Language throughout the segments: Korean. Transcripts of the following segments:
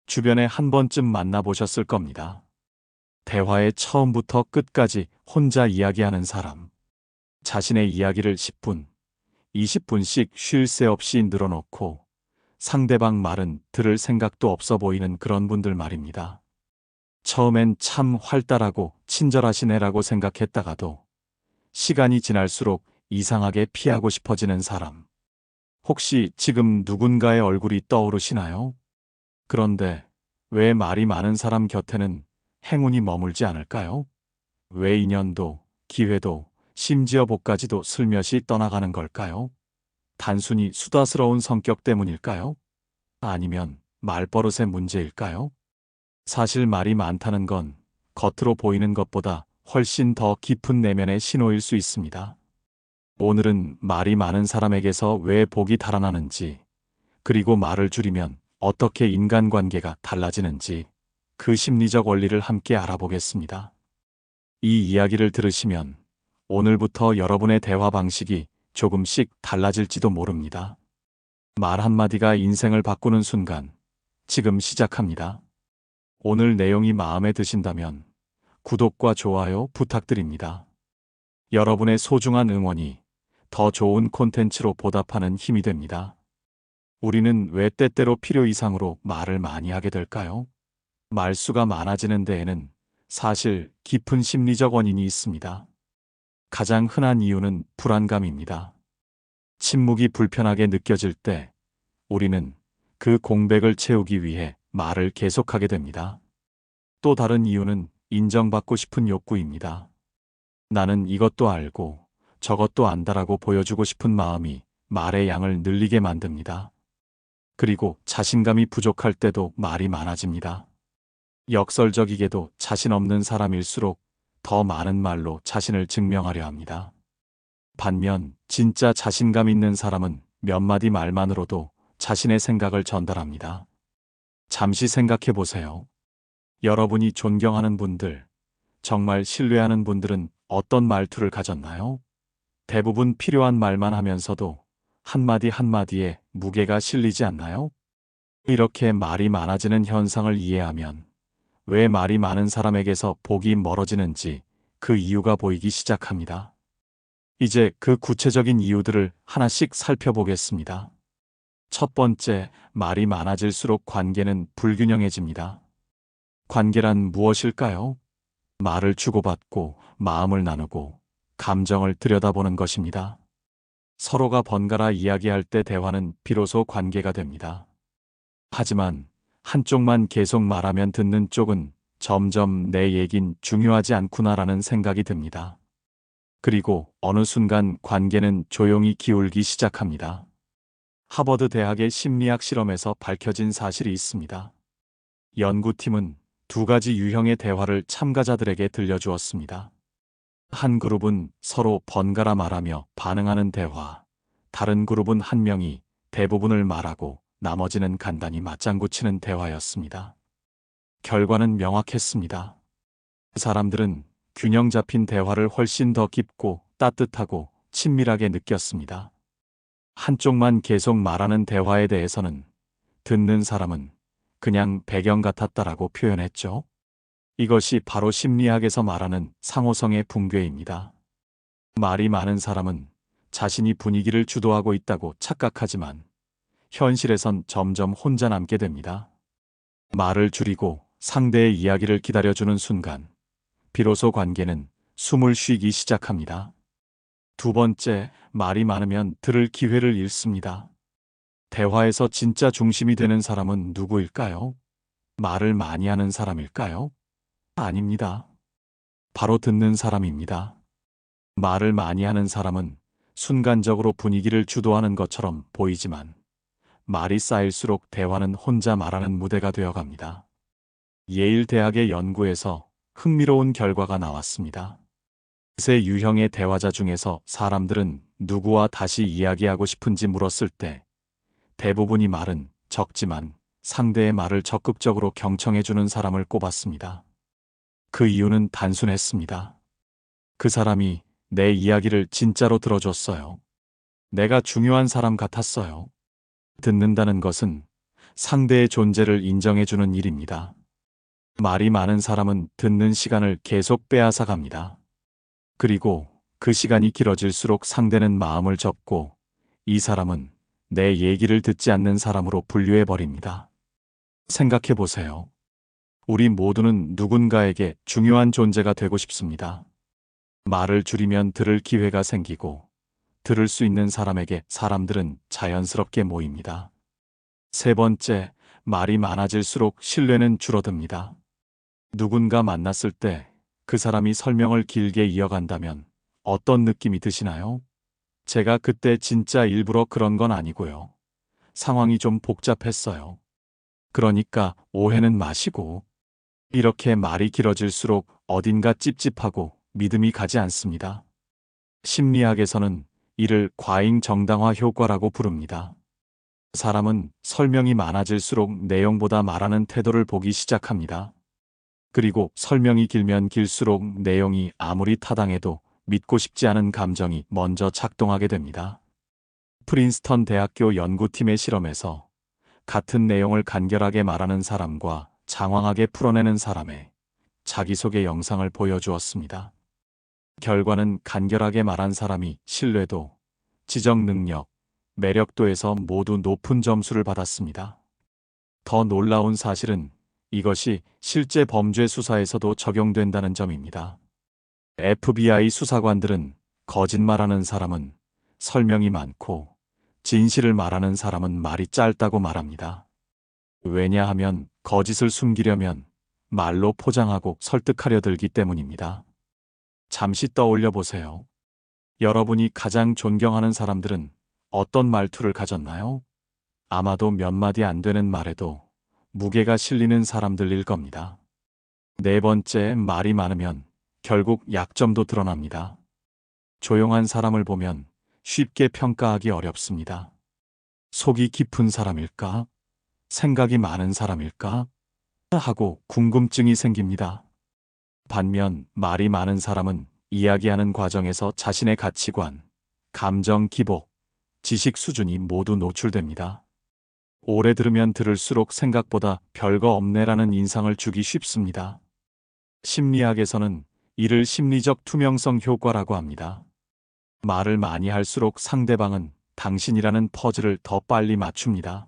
주변에 한 번쯤 만나보셨을 겁니다. 대화의 처음부터 끝까지 혼자 이야기하는 사람. 자신의 이야기를 10분, 20분씩 쉴 새 없이 늘어놓고 상대방 말은 들을 생각도 없어 보이는 그런 분들 말입니다. 처음엔 참 활달하고 친절하신 애라고 생각했다가도 시간이 지날수록 이상하게 피하고 싶어지는 사람. 혹시 지금 누군가의 얼굴이 떠오르시나요? 그런데 왜 말이 많은 사람 곁에는 행운이 머물지 않을까요? 왜 인연도, 기회도, 심지어 복까지도 슬며시 떠나가는 걸까요? 단순히 수다스러운 성격 때문일까요? 아니면 말버릇의 문제일까요? 사실 말이 많다는 건 겉으로 보이는 것보다 훨씬 더 깊은 내면의 신호일 수 있습니다. 오늘은 말이 많은 사람에게서 왜 복이 달아나는지, 그리고 말을 줄이면 어떻게 인간관계가 달라지는지 그 심리적 원리를 함께 알아보겠습니다. 이 이야기를 들으시면 오늘부터 여러분의 대화 방식이 조금씩 달라질지도 모릅니다. 말 한마디가 인생을 바꾸는 순간, 지금 시작합니다. 오늘 내용이 마음에 드신다면 구독과 좋아요 부탁드립니다. 여러분의 소중한 응원이 더 좋은 콘텐츠로 보답하는 힘이 됩니다. 우리는 왜 때때로 필요 이상으로 말을 많이 하게 될까요? 말수가 많아지는 데에는 사실 깊은 심리적 원인이 있습니다. 가장 흔한 이유는 불안감입니다. 침묵이 불편하게 느껴질 때 우리는 그 공백을 채우기 위해 말을 계속하게 됩니다. 또 다른 이유는 인정받고 싶은 욕구입니다. 나는 이것도 알고 저것도 안다라고 보여주고 싶은 마음이 말의 양을 늘리게 만듭니다. 그리고 자신감이 부족할 때도 말이 많아집니다. 역설적이게도 자신 없는 사람일수록 더 많은 말로 자신을 증명하려 합니다. 반면 진짜 자신감 있는 사람은 몇 마디 말만으로도 자신의 생각을 전달합니다. 잠시 생각해 보세요. 여러분이 존경하는 분들, 정말 신뢰하는 분들은 어떤 말투를 가졌나요? 대부분 필요한 말만 하면서도 한마디 한마디에 무게가 실리지 않나요? 이렇게 말이 많아지는 현상을 이해하면 왜 말이 많은 사람에게서 복이 멀어지는지 그 이유가 보이기 시작합니다. 이제 그 구체적인 이유들을 하나씩 살펴보겠습니다. 첫 번째, 말이 많아질수록 관계는 불균형해집니다. 관계란 무엇일까요? 말을 주고받고 마음을 나누고 감정을 들여다보는 것입니다. 서로가 번갈아 이야기할 때 대화는 비로소 관계가 됩니다. 하지만 한쪽만 계속 말하면 듣는 쪽은 점점 내 얘긴 중요하지 않구나라는 생각이 듭니다. 그리고 어느 순간 관계는 조용히 기울기 시작합니다. 하버드 대학의 심리학 실험에서 밝혀진 사실이 있습니다. 연구팀은 두 가지 유형의 대화를 참가자들에게 들려주었습니다. 한 그룹은 서로 번갈아 말하며 반응하는 대화, 다른 그룹은 한 명이 대부분을 말하고 나머지는 간단히 맞장구 치는 대화였습니다. 결과는 명확했습니다. 사람들은 균형 잡힌 대화를 훨씬 더 깊고 따뜻하고 친밀하게 느꼈습니다. 한쪽만 계속 말하는 대화에 대해서는 듣는 사람은 그냥 배경 같았다라고 표현했죠. 이것이 바로 심리학에서 말하는 상호성의 붕괴입니다. 말이 많은 사람은 자신이 분위기를 주도하고 있다고 착각하지만 현실에선 점점 혼자 남게 됩니다. 말을 줄이고 상대의 이야기를 기다려주는 순간 비로소 관계는 숨을 쉬기 시작합니다. 두 번째, 말이 많으면 들을 기회를 잃습니다. 대화에서 진짜 중심이 되는 사람은 누구일까요? 말을 많이 하는 사람일까요? 아닙니다. 바로 듣는 사람입니다. 말을 많이 하는 사람은 순간적으로 분위기를 주도하는 것처럼 보이지만 말이 쌓일수록 대화는 혼자 말하는 무대가 되어갑니다. 예일 대학의 연구에서 흥미로운 결과가 나왔습니다. 세 유형의 대화자 중에서 사람들은 누구와 다시 이야기하고 싶은지 물었을 때 대부분이 말은 적지만 상대의 말을 적극적으로 경청해주는 사람을 꼽았습니다. 그 이유는 단순했습니다. 그 사람이 내 이야기를 진짜로 들어줬어요. 내가 중요한 사람 같았어요. 듣는다는 것은 상대의 존재를 인정해주는 일입니다. 말이 많은 사람은 듣는 시간을 계속 빼앗아 갑니다. 그리고 그 시간이 길어질수록 상대는 마음을 접고 이 사람은 내 얘기를 듣지 않는 사람으로 분류해 버립니다. 생각해 보세요. 우리 모두는 누군가에게 중요한 존재가 되고 싶습니다. 말을 줄이면 들을 기회가 생기고 들을 수 있는 사람에게 사람들은 자연스럽게 모입니다. 세 번째, 말이 많아질수록 신뢰는 줄어듭니다. 누군가 만났을 때 그 사람이 설명을 길게 이어간다면 어떤 느낌이 드시나요? 제가 그때 진짜 일부러 그런 건 아니고요. 상황이 좀 복잡했어요. 그러니까 오해는 마시고. 이렇게 말이 길어질수록 어딘가 찝찝하고 믿음이 가지 않습니다. 심리학에서는 이를 과잉 정당화 효과라고 부릅니다. 사람은 설명이 많아질수록 내용보다 말하는 태도를 보기 시작합니다. 그리고 설명이 길면 길수록 내용이 아무리 타당해도 믿고 싶지 않은 감정이 먼저 작동하게 됩니다. 프린스턴 대학교 연구팀의 실험에서 같은 내용을 간결하게 말하는 사람과 장황하게 풀어내는 사람의 자기소개 영상을 보여주었습니다. 결과는 간결하게 말한 사람이 신뢰도, 지적 능력, 매력도에서 모두 높은 점수를 받았습니다. 더 놀라운 사실은 이것이 실제 범죄 수사에서도 적용된다는 점입니다. FBI 수사관들은 거짓말하는 사람은 설명이 많고 진실을 말하는 사람은 말이 짧다고 말합니다. 왜냐하면 거짓을 숨기려면 말로 포장하고 설득하려 들기 때문입니다. 잠시 떠올려 보세요. 여러분이 가장 존경하는 사람들은 어떤 말투를 가졌나요? 아마도 몇 마디 안 되는 말에도 무게가 실리는 사람들일 겁니다. 네 번째, 말이 많으면 결국 약점도 드러납니다. 조용한 사람을 보면 쉽게 평가하기 어렵습니다. 속이 깊은 사람일까? 생각이 많은 사람일까? 하고 궁금증이 생깁니다. 반면 말이 많은 사람은 이야기하는 과정에서 자신의 가치관, 감정 기복, 지식 수준이 모두 노출됩니다. 오래 들으면 들을수록 생각보다 별거 없네라는 인상을 주기 쉽습니다. 심리학에서는 이를 심리적 투명성 효과라고 합니다. 말을 많이 할수록 상대방은 당신이라는 퍼즐을 더 빨리 맞춥니다.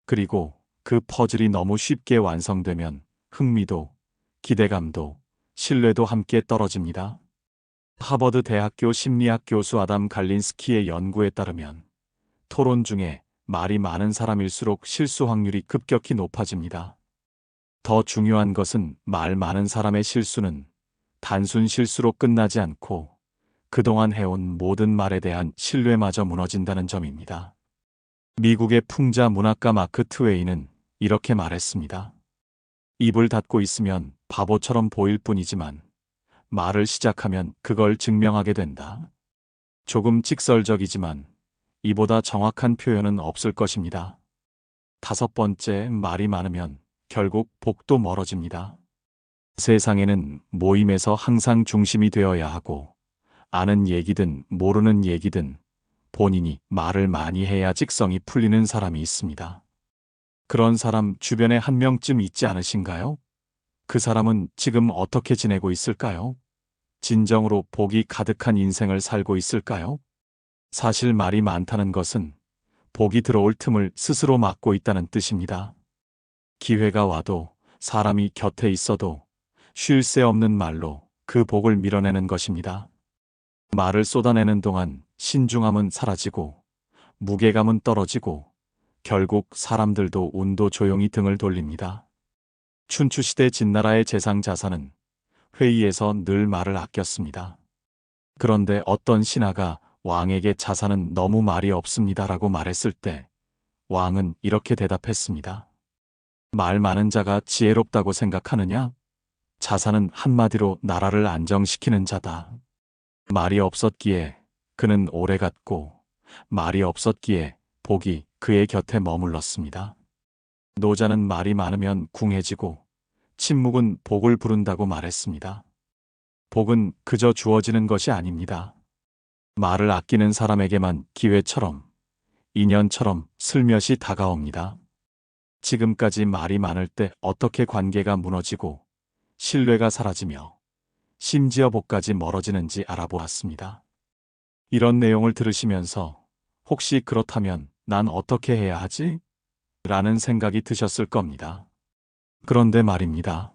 그리고 그 퍼즐이 너무 쉽게 완성되면 흥미도, 기대감도, 신뢰도 함께 떨어집니다. 하버드 대학교 심리학 교수 아담 갈린스키의 연구에 따르면 토론 중에 말이 많은 사람일수록 실수 확률이 급격히 높아집니다. 더 중요한 것은 말 많은 사람의 실수는 단순 실수로 끝나지 않고 그동안 해온 모든 말에 대한 신뢰마저 무너진다는 점입니다. 미국의 풍자 문학가 마크 트웨이는 이렇게 말했습니다. 입을 닫고 있으면 바보처럼 보일 뿐이지만 말을 시작하면 그걸 증명하게 된다. 조금 직설적이지만 이보다 정확한 표현은 없을 것입니다. 다섯 번째, 말이 많으면 결국 복도 멀어집니다. 세상에는 모임에서 항상 중심이 되어야 하고 아는 얘기든 모르는 얘기든 본인이 말을 많이 해야 직성이 풀리는 사람이 있습니다. 그런 사람 주변에 한 명쯤 있지 않으신가요? 그 사람은 지금 어떻게 지내고 있을까요? 진정으로 복이 가득한 인생을 살고 있을까요? 사실 말이 많다는 것은 복이 들어올 틈을 스스로 막고 있다는 뜻입니다. 기회가 와도 사람이 곁에 있어도 쉴 새 없는 말로 그 복을 밀어내는 것입니다. 말을 쏟아내는 동안 신중함은 사라지고 무게감은 떨어지고 결국 사람들도 운도 조용히 등을 돌립니다. 춘추시대 진나라의 재상 자사는 회의에서 늘 말을 아꼈습니다. 그런데 어떤 신하가 왕에게 자사는 너무 말이 없습니다라고 말했을 때 왕은 이렇게 대답했습니다. 말 많은 자가 지혜롭다고 생각하느냐? 자사는 한마디로 나라를 안정시키는 자다. 말이 없었기에 그는 오래 갔고 말이 없었기에 복이 그의 곁에 머물렀습니다. 노자는 말이 많으면 궁해지고 침묵은 복을 부른다고 말했습니다. 복은 그저 주어지는 것이 아닙니다. 말을 아끼는 사람에게만 기회처럼, 인연처럼 슬며시 다가옵니다. 지금까지 말이 많을 때 어떻게 관계가 무너지고 신뢰가 사라지며 심지어 복까지 멀어지는지 알아보았습니다. 이런 내용을 들으시면서 혹시 그렇다면 난 어떻게 해야 하지? 라는 생각이 드셨을 겁니다. 그런데 말입니다.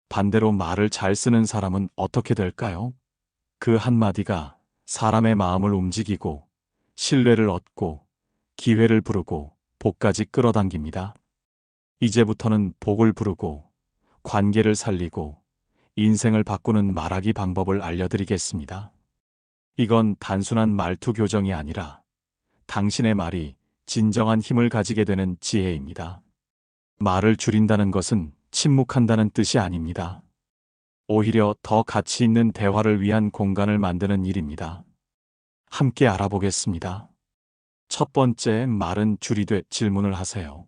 반대로 말을 잘 쓰는 사람은 어떻게 될까요? 그 한마디가 사람의 마음을 움직이고 신뢰를 얻고 기회를 부르고 복까지 끌어당깁니다. 이제부터는 복을 부르고 관계를 살리고 인생을 바꾸는 말하기 방법을 알려드리겠습니다. 이건 단순한 말투 교정이 아니라 당신의 말이 진정한 힘을 가지게 되는 지혜입니다. 말을 줄인다는 것은 침묵한다는 뜻이 아닙니다. 오히려 더 가치 있는 대화를 위한 공간을 만드는 일입니다. 함께 알아보겠습니다. 첫 번째, 말은 줄이되 질문을 하세요.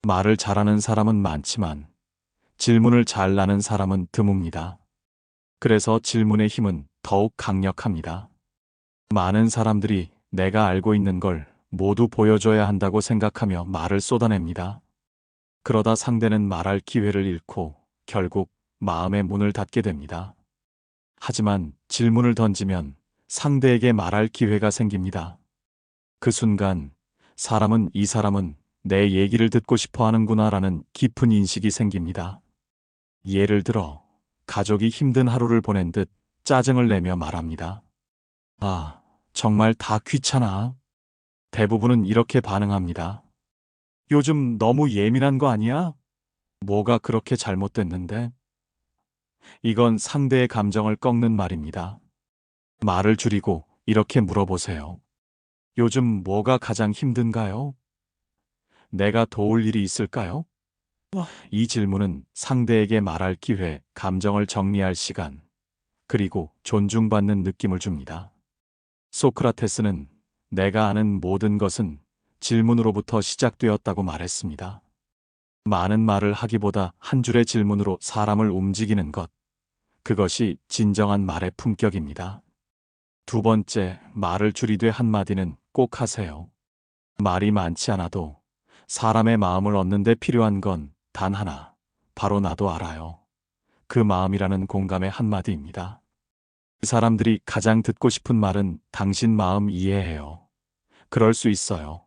말을 잘하는 사람은 많지만 질문을 잘 하는 사람은 드뭅니다. 그래서 질문의 힘은 더욱 강력합니다. 많은 사람들이 내가 알고 있는 걸 모두 보여줘야 한다고 생각하며 말을 쏟아냅니다. 그러다 상대는 말할 기회를 잃고 결국 마음의 문을 닫게 됩니다. 하지만 질문을 던지면 상대에게 말할 기회가 생깁니다. 그 순간 이 사람은 내 얘기를 듣고 싶어 하는구나라는 깊은 인식이 생깁니다. 예를 들어 가족이 힘든 하루를 보낸 듯 짜증을 내며 말합니다. 아, 정말 다 귀찮아. 대부분은 이렇게 반응합니다. 요즘 너무 예민한 거 아니야? 뭐가 그렇게 잘못됐는데? 이건 상대의 감정을 꺾는 말입니다. 말을 줄이고 이렇게 물어보세요. 요즘 뭐가 가장 힘든가요? 내가 도울 일이 있을까요? 이 질문은 상대에게 말할 기회, 감정을 정리할 시간, 그리고 존중받는 느낌을 줍니다. 소크라테스는 내가 아는 모든 것은 질문으로부터 시작되었다고 말했습니다. 많은 말을 하기보다 한 줄의 질문으로 사람을 움직이는 것, 그것이 진정한 말의 품격입니다. 두 번째, 말을 줄이되 한마디는 꼭 하세요. 말이 많지 않아도 사람의 마음을 얻는 데 필요한 건 단 하나, 바로 나도 알아요. 그 마음이라는 공감의 한마디입니다. 사람들이 가장 듣고 싶은 말은 당신 마음 이해해요. 그럴 수 있어요.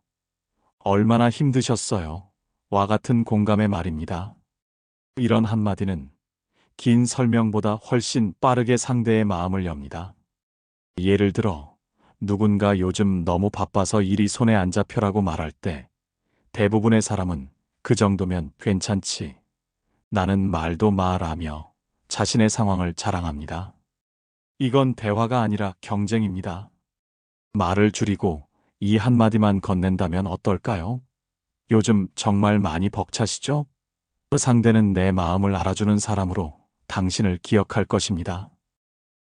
얼마나 힘드셨어요. 와 같은 공감의 말입니다. 이런 한마디는 긴 설명보다 훨씬 빠르게 상대의 마음을 엽니다. 예를 들어, 누군가 요즘 너무 바빠서 일이 손에 안 잡혀라고 말할 때 대부분의 사람은 그 정도면 괜찮지. 나는 말도 말하며 자신의 상황을 자랑합니다. 이건 대화가 아니라 경쟁입니다. 말을 줄이고 이 한마디만 건넨다면 어떨까요? 요즘 정말 많이 벅차시죠? 상대는 내 마음을 알아주는 사람으로 당신을 기억할 것입니다.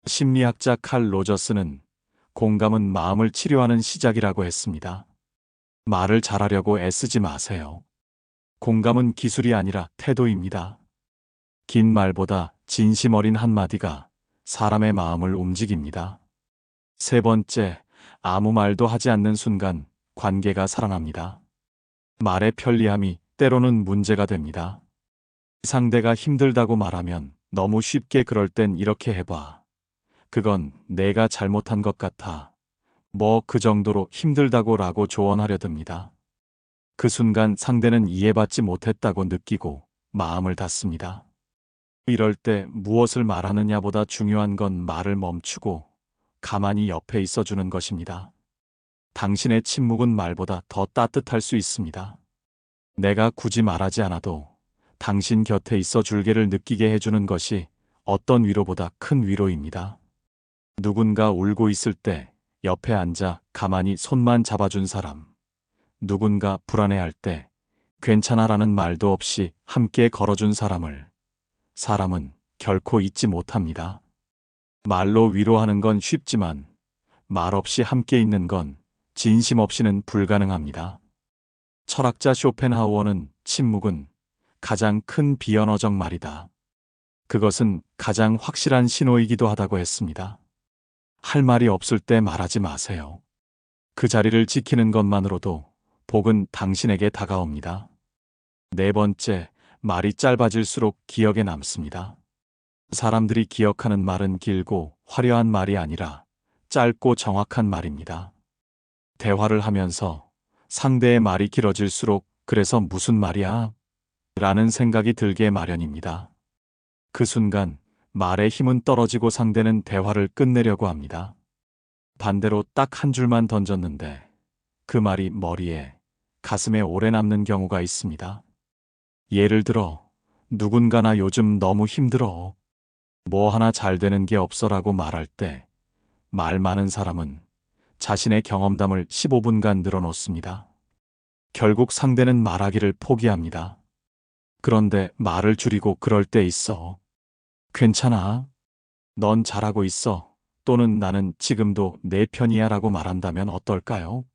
심리학자 칼 로저스는 공감은 마음을 치료하는 시작이라고 했습니다. 말을 잘하려고 애쓰지 마세요. 공감은 기술이 아니라 태도입니다. 긴 말보다 진심 어린 한마디가 사람의 마음을 움직입니다. 세 번째, 아무 말도 하지 않는 순간 관계가 살아납니다. 말의 편리함이 때로는 문제가 됩니다. 상대가 힘들다고 말하면 너무 쉽게 그럴 땐 이렇게 해봐. 그건 내가 잘못한 것 같아. 뭐 그 정도로 힘들다고 라고 조언하려 듭니다. 그 순간 상대는 이해받지 못했다고 느끼고 마음을 닫습니다. 이럴 때 무엇을 말하느냐보다 중요한 건 말을 멈추고 가만히 옆에 있어주는 것입니다. 당신의 침묵은 말보다 더 따뜻할 수 있습니다. 내가 굳이 말하지 않아도 당신 곁에 있어 줄게를 느끼게 해주는 것이 어떤 위로보다 큰 위로입니다. 누군가 울고 있을 때 옆에 앉아 가만히 손만 잡아준 사람. 누군가 불안해할 때 괜찮아라는 말도 없이 함께 걸어준 사람은 결코 잊지 못합니다. 말로 위로하는 건 쉽지만 말 없이 함께 있는 건 진심 없이는 불가능합니다. 철학자 쇼펜하우어는 침묵은 가장 큰 비언어적 말이다. 그것은 가장 확실한 신호이기도 하다고 했습니다. 할 말이 없을 때 말하지 마세요. 그 자리를 지키는 것만으로도 복은 당신에게 다가옵니다. 네 번째, 말이 짧아질수록 기억에 남습니다. 사람들이 기억하는 말은 길고 화려한 말이 아니라 짧고 정확한 말입니다. 대화를 하면서 상대의 말이 길어질수록 그래서 무슨 말이야? 라는 생각이 들게 마련입니다. 그 순간 말의 힘은 떨어지고 상대는 대화를 끝내려고 합니다. 반대로 딱 한 줄만 던졌는데 그 말이 머리에, 가슴에 오래 남는 경우가 있습니다. 예를 들어, 누군가나 요즘 너무 힘들어. 뭐 하나 잘 되는 게 없어라고 말할 때 말 많은 사람은 자신의 경험담을 15분간 늘어놓습니다. 결국 상대는 말하기를 포기합니다. 그런데 말을 줄이고 그럴 때 있어. 괜찮아. 넌 잘하고 있어. 또는 나는 지금도 내 편이야 라고 말한다면 어떨까요?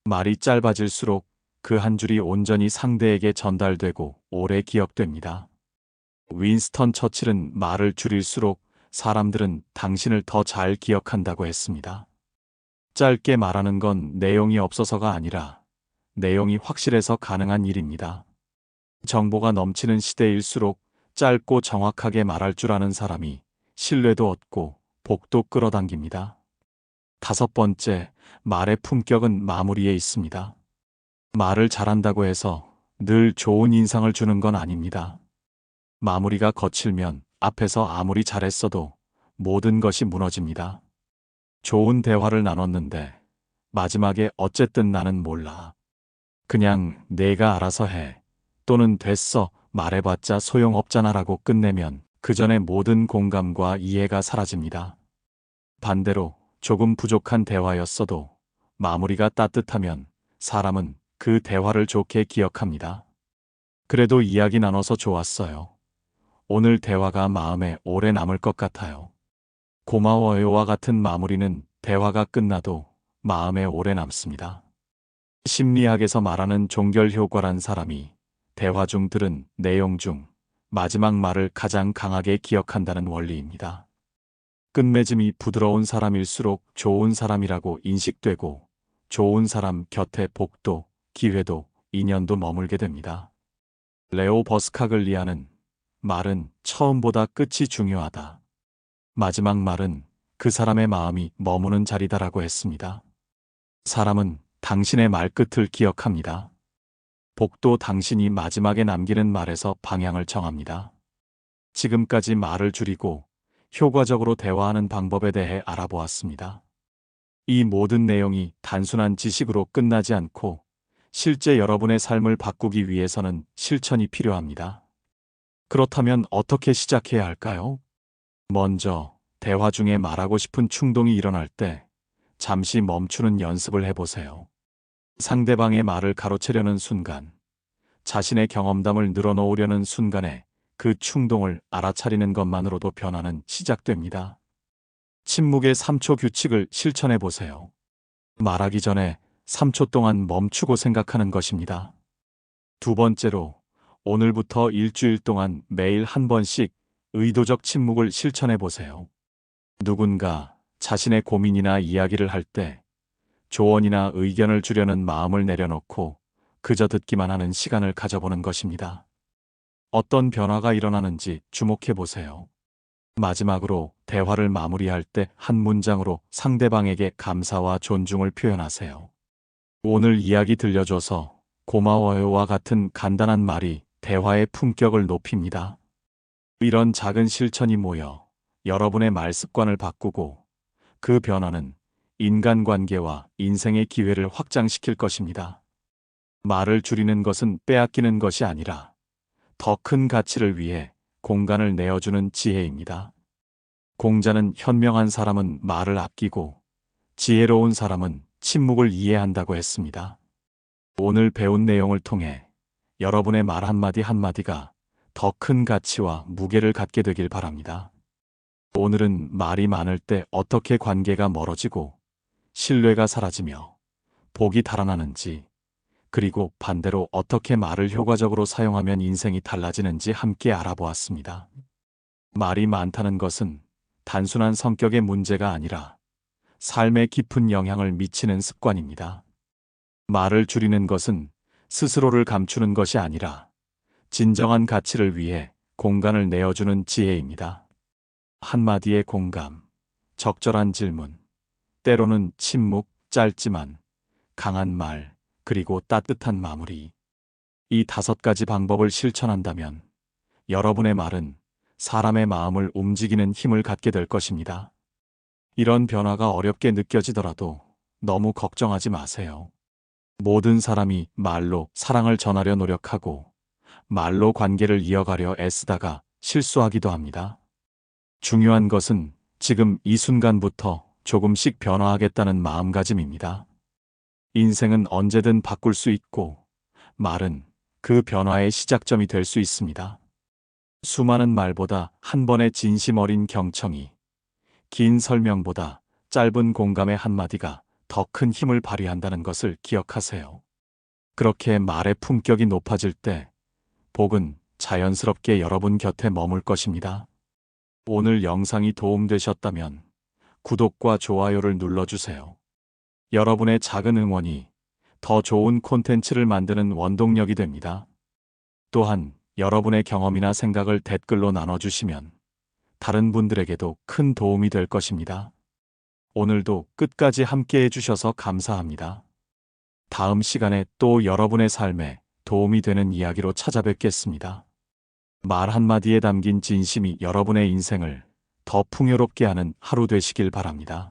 말이 짧아질수록 그 한 줄이 온전히 상대에게 전달되고 오래 기억됩니다. 윈스턴 처칠은 말을 줄일수록 사람들은 당신을 더 잘 기억한다고 했습니다. 짧게 말하는 건 내용이 없어서가 아니라 내용이 확실해서 가능한 일입니다. 정보가 넘치는 시대일수록 짧고 정확하게 말할 줄 아는 사람이 신뢰도 얻고 복도 끌어당깁니다. 다섯 번째, 말의 품격은 마무리에 있습니다. 말을 잘한다고 해서 늘 좋은 인상을 주는 건 아닙니다. 마무리가 거칠면 앞에서 아무리 잘했어도 모든 것이 무너집니다. 좋은 대화를 나눴는데 마지막에 어쨌든 나는 몰라. 그냥 내가 알아서 해. 또는 됐어. 말해봤자 소용없잖아라고 끝내면 그 전에 모든 공감과 이해가 사라집니다. 반대로 조금 부족한 대화였어도 마무리가 따뜻하면 사람은 그 대화를 좋게 기억합니다. 그래도 이야기 나눠서 좋았어요. 오늘 대화가 마음에 오래 남을 것 같아요. 고마워요와 같은 마무리는 대화가 끝나도 마음에 오래 남습니다. 심리학에서 말하는 종결 효과란 사람이 대화 중 들은 내용 중 마지막 말을 가장 강하게 기억한다는 원리입니다. 끝맺음이 부드러운 사람일수록 좋은 사람이라고 인식되고 좋은 사람 곁에 복도, 기회도, 인연도 머물게 됩니다. 레오 버스카글리아는 말은 처음보다 끝이 중요하다. 마지막 말은 그 사람의 마음이 머무는 자리다라고 했습니다. 사람은 당신의 말끝을 기억합니다. 복도 당신이 마지막에 남기는 말에서 방향을 정합니다. 지금까지 말을 줄이고 효과적으로 대화하는 방법에 대해 알아보았습니다. 이 모든 내용이 단순한 지식으로 끝나지 않고 실제 여러분의 삶을 바꾸기 위해서는 실천이 필요합니다. 그렇다면 어떻게 시작해야 할까요? 먼저 대화 중에 말하고 싶은 충동이 일어날 때 잠시 멈추는 연습을 해보세요. 상대방의 말을 가로채려는 순간, 자신의 경험담을 늘어놓으려는 순간에 그 충동을 알아차리는 것만으로도 변화는 시작됩니다. 침묵의 3초 규칙을 실천해 보세요. 말하기 전에 3초 동안 멈추고 생각하는 것입니다. 두 번째로, 오늘부터 일주일 동안 매일 한 번씩 의도적 침묵을 실천해 보세요. 누군가 자신의 고민이나 이야기를 할 때 조언이나 의견을 주려는 마음을 내려놓고 그저 듣기만 하는 시간을 가져보는 것입니다. 어떤 변화가 일어나는지 주목해 보세요. 마지막으로 대화를 마무리할 때 한 문장으로 상대방에게 감사와 존중을 표현하세요. 오늘 이야기 들려줘서 고마워요와 같은 간단한 말이 대화의 품격을 높입니다. 이런 작은 실천이 모여 여러분의 말 습관을 바꾸고 그 변화는 인간관계와 인생의 기회를 확장시킬 것입니다. 말을 줄이는 것은 빼앗기는 것이 아니라 더 큰 가치를 위해 공간을 내어주는 지혜입니다. 공자는 현명한 사람은 말을 아끼고 지혜로운 사람은 침묵을 이해한다고 했습니다. 오늘 배운 내용을 통해 여러분의 말 한마디 한마디가 더 큰 가치와 무게를 갖게 되길 바랍니다. 오늘은 말이 많을 때 어떻게 관계가 멀어지고 신뢰가 사라지며 복이 달아나는지, 그리고 반대로 어떻게 말을 효과적으로 사용하면 인생이 달라지는지 함께 알아보았습니다. 말이 많다는 것은 단순한 성격의 문제가 아니라 삶에 깊은 영향을 미치는 습관입니다. 말을 줄이는 것은 스스로를 감추는 것이 아니라 진정한 가치를 위해 공간을 내어주는 지혜입니다. 한마디의 공감, 적절한 질문, 때로는 침묵, 짧지만 강한 말, 그리고 따뜻한 마무리. 이 5가지 방법을 실천한다면 여러분의 말은 사람의 마음을 움직이는 힘을 갖게 될 것입니다. 이런 변화가 어렵게 느껴지더라도 너무 걱정하지 마세요. 모든 사람이 말로 사랑을 전하려 노력하고 말로 관계를 이어가려 애쓰다가 실수하기도 합니다. 중요한 것은 지금 이 순간부터 조금씩 변화하겠다는 마음가짐입니다. 인생은 언제든 바꿀 수 있고 말은 그 변화의 시작점이 될 수 있습니다. 수많은 말보다 한 번의 진심 어린 경청이, 긴 설명보다 짧은 공감의 한마디가 더 큰 힘을 발휘한다는 것을 기억하세요. 그렇게 말의 품격이 높아질 때 복은 자연스럽게 여러분 곁에 머물 것입니다. 오늘 영상이 도움되셨다면 구독과 좋아요를 눌러주세요. 여러분의 작은 응원이 더 좋은 콘텐츠를 만드는 원동력이 됩니다. 또한 여러분의 경험이나 생각을 댓글로 나눠주시면 다른 분들에게도 큰 도움이 될 것입니다. 오늘도 끝까지 함께 해주셔서 감사합니다. 다음 시간에 또 여러분의 삶에 도움이 되는 이야기로 찾아뵙겠습니다. 말 한마디에 담긴 진심이 여러분의 인생을 더 풍요롭게 하는 하루 되시길 바랍니다.